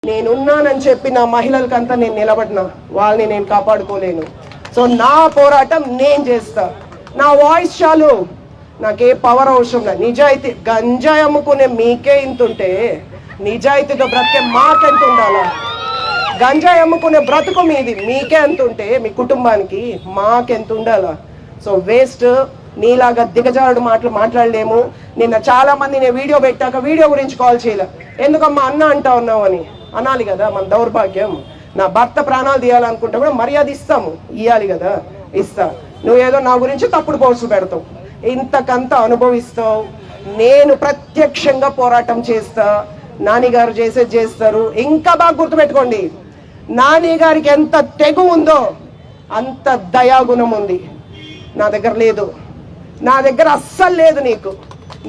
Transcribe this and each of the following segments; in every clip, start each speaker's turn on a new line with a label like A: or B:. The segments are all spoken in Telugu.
A: నేనున్నానని చెప్పి నా మహిళలకంతా నేను నిలబడినా వాళ్ళని నేను కాపాడుకోలేను. సో నా పోరాటం నేను చేస్తా. నా వాయిస్ చాలు, నాకే పవర్ అవసరం లేదు. నిజాయితీ గంజాయి అమ్ముకునే మీకే ఇంతుంటే నిజాయితీతో బ్రతికే మాకెంత ఉండాలా? గంజాయి అమ్ముకునే బ్రతుకు మీది, మీకే ఎంత ఉంటే మీ కుటుంబానికి మాకెంత ఉండాలా? So waste. నీలాగా దిగజారుడు మాటలు మాట్లాడలేము. నిన్న చాలా మంది నేను వీడియో పెట్టాక వీడియో గురించి కాల్ చేయలే. ఎందుకమ్మా అన్న అంటా ఉన్నావు అని అనాలి కదా, మన దౌర్భాగ్యం. నా భర్త ప్రాణాలు తీయాలనుకుంటే కూడా మర్యాద ఇస్తాము, ఇవ్వాలి కదా, ఇస్తా. నువ్వేదో నా గురించి తప్పుడు పోస్టులు పెడతావు, ఇంతకంత అనుభవిస్తావు. నేను ప్రత్యక్షంగా పోరాటం చేస్తా. నాని గారు చేసేది చేస్తారు. ఇంకా బాగా గుర్తుపెట్టుకోండి, నాని గారికి ఎంత తెగు ఉందో అంత దయాగుణం ఉంది. నా దగ్గర లేదు, నా దగ్గర అస్సలు లేదు. నీకు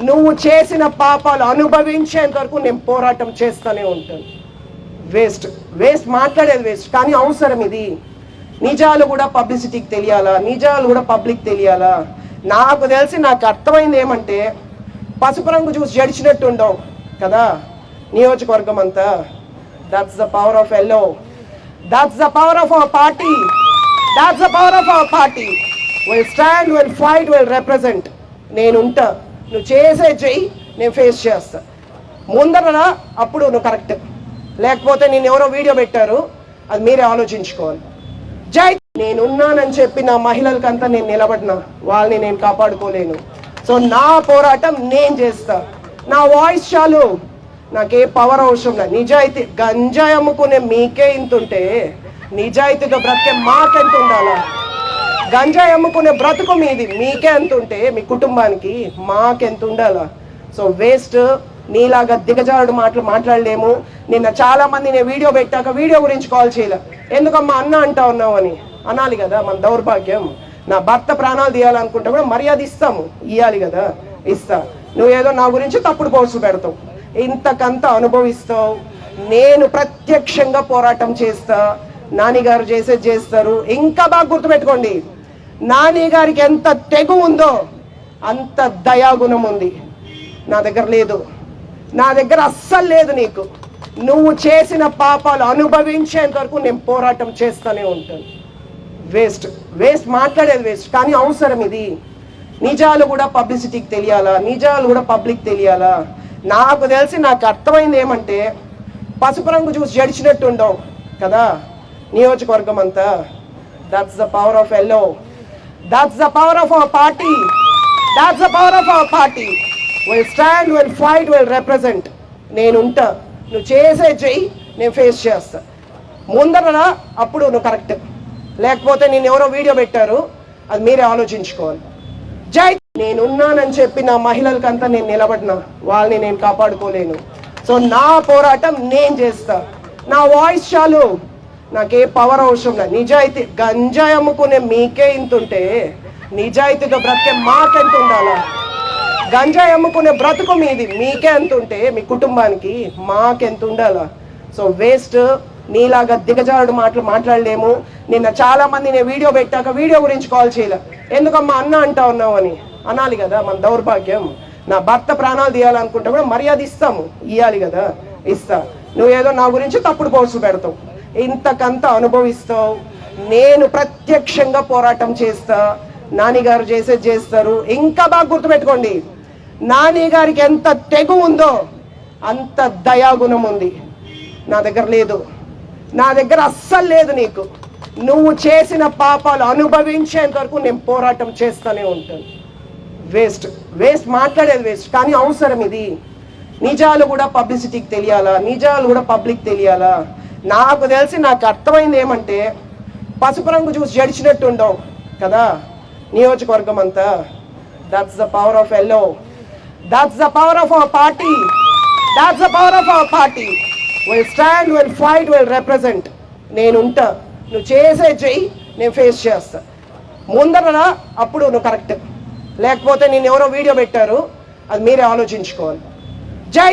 A: నువ్వు చేసిన పాపాలు అనుభవించేంత వరకు నేను పోరాటం చేస్తూనే ఉంటాను. వేస్ట్ వేస్ట్ మాట్లాడేది వేస్ట్. కానీ అవసరం ఇది. నిజాలు కూడా పబ్లిసిటీకి తెలియాలా, నిజాలు కూడా పబ్లిక్ తెలియాలా? నాకు తెలిసి నాకు అర్థమైంది ఏమంటే, పసుపు రంగు చూసి జడిచినట్టు ఉండవు కదా నియోజకవర్గం అంతా. That's the power of yellow, that's the power of our party, that's the power of our party. Will stand, will fight, will represent. నేను ఉంటా, నువ్వు చేసే చెయ్యి, నేను ఫేస్ చేస్తా. ముందర అప్పుడు నువ్వు కరెక్ట్, లేకపోతే నేను ఎవరో వీడియో పెట్టారు, అది మీరే ఆలోచించుకోవాలి. జై. నేనున్నానని చెప్పి నా మహిళలకంతా నేను నిలబడినా వాళ్ళని నేను కాపాడుకోలేను. సో నా పోరాటం నేను చేస్తా. నా వాయిస్ చాలు, నాకే పవర్ అవసరం లేదు. నిజాయితీ గంజాయి అమ్ముకునే మీకే ఇంతుంటే నిజాయితీతో బ్రతికే మాకెంత ఉండాలా? గంజాయి అమ్ముకునే బ్రతుకు మీది, మీకే ఎంత ఉంటే మీ కుటుంబానికి మాకెంత ఉండాలా? So waste. నీలాగా దిగజారుడు మాటలు మాట్లాడలేము. నిన్న చాలా మంది నేను వీడియో పెట్టాక వీడియో గురించి కాల్ చేయలే. ఎందుకమ్మా అన్న అంటా ఉన్నావు అని అనాలి కదా, మన దౌర్భాగ్యం. నా భర్త ప్రాణాలు తీయాలనుకుంటే కూడా మర్యాద ఇస్తాము, ఇవ్వాలి కదా, ఇస్తా. నువ్వేదో నా గురించి తప్పుడు పోస్టులు పెడతావు, ఇంతకంత అనుభవిస్తావు. నేను ప్రత్యక్షంగా పోరాటం చేస్తా. నాని గారు చేసేది చేస్తారు. ఇంకా బాగా గుర్తుపెట్టుకోండి, నాని గారికి ఎంత తెగు ఉందో అంత దయాగుణం ఉంది. నా దగ్గర లేదు, నా దగ్గర అస్సలు లేదు. నీకు నువ్వు చేసిన పాపాలు అనుభవించేంత వరకు నేను పోరాటం చేస్తూనే ఉంటాను. వేస్ట్ వేస్ట్ మాట్లాడేది వేస్ట్. కానీ అవసరం ఇది. నిజాలు కూడా పబ్లిసిటీకి తెలియాలా, నిజాలు కూడా పబ్లిక్ తెలియాలా? నాకు తెలిసి నాకు అర్థమైంది ఏమంటే, పసుపు రంగు చూసి జడిచినట్టు ఉండవు కదా నియోజకవర్గం అంతా. That's the power of yellow, that's the power of our party, that's the power of our party. Will stand, will fight, will represent. నేను ఉంటా, నువ్వు చేసే చెయ్యి, నేను ఫేస్ చేస్తా. ముందర అప్పుడు నువ్వు కరెక్ట్, లేకపోతే నేను ఎవరో వీడియో పెట్టారు, అది మీరే ఆలోచించుకోవాలి. జై. నేనున్నానని చెప్పి నా మహిళలకంతా నేను నిలబడినా వాళ్ళని నేను కాపాడుకోలేను. సో నా పోరాటం నేను చేస్తా. నా వాయిస్ చాలు, నాకే పవర్ అవసరం లేదు. నిజాయితీ గంజాయి అమ్ముకునే మీకే ఇంతుంటే నిజాయితీతో బ్రతికే మాకెంత ఉండాలా? గంజాయి అమ్ముకునే బ్రతుకు మీది, మీకే ఎంత ఉంటే మీ కుటుంబానికి మాకెంత ఉండాలా? So waste. నీలాగా దిగజారుడు మాటలు మాట్లాడలేము. నిన్న చాలా మంది నేను వీడియో పెట్టాక వీడియో గురించి కాల్ చేయలే. ఎందుకమ్మా అన్న అంటా ఉన్నావు అని అనాలి కదా, మన దౌర్భాగ్యం. నా భర్త ప్రాణాలు తీయాలనుకుంటే కూడా మర్యాద ఇస్తాము, ఇవ్వాలి కదా, ఇస్తా. నువ్వేదో నా గురించి తప్పుడు పోస్టులు పెడతావు, ఇంతకంత అనుభవిస్తావు. నేను ప్రత్యక్షంగా పోరాటం చేస్తా. నాని గారు చేసేది చేస్తారు. ఇంకా బాగా గుర్తుపెట్టుకోండి, నాని గారికి ఎంత తెగు ఉందో అంత దయాగుణం ఉంది. నా దగ్గర లేదు, నా దగ్గర అస్సలు లేదు. నీకు నువ్వు చేసిన పాపాలు అనుభవించేంత వరకు నేను పోరాటం చేస్తూనే ఉంటాను. వేస్ట్ వేస్ట్ మాట్లాడేది వేస్ట్. కానీ అవసరం ఇది. నిజాలు కూడా పబ్లిసిటీకి తెలియాలా, నిజాలు కూడా పబ్లిక్ తెలియాలా? నాకు తెలిసి నాకు అర్థమైంది ఏమంటే, పసుపు రంగు చూసి జడిచినట్టు ఉండవు కదా నియోజకవర్గం అంతా. That's the power of yellow, that's the power of our party, that's the power of our party. Will stand, will fight, will represent. నేను ఉంటా, నువ్వు చేసే చెయ్యి, నేను ఫేస్ చేస్తా. ముందర అప్పుడు నువ్వు కరెక్ట్, లేకపోతే నేను ఎవరో వీడియో పెట్టారు, అది మీరే ఆలోచించుకోవాలి. జై.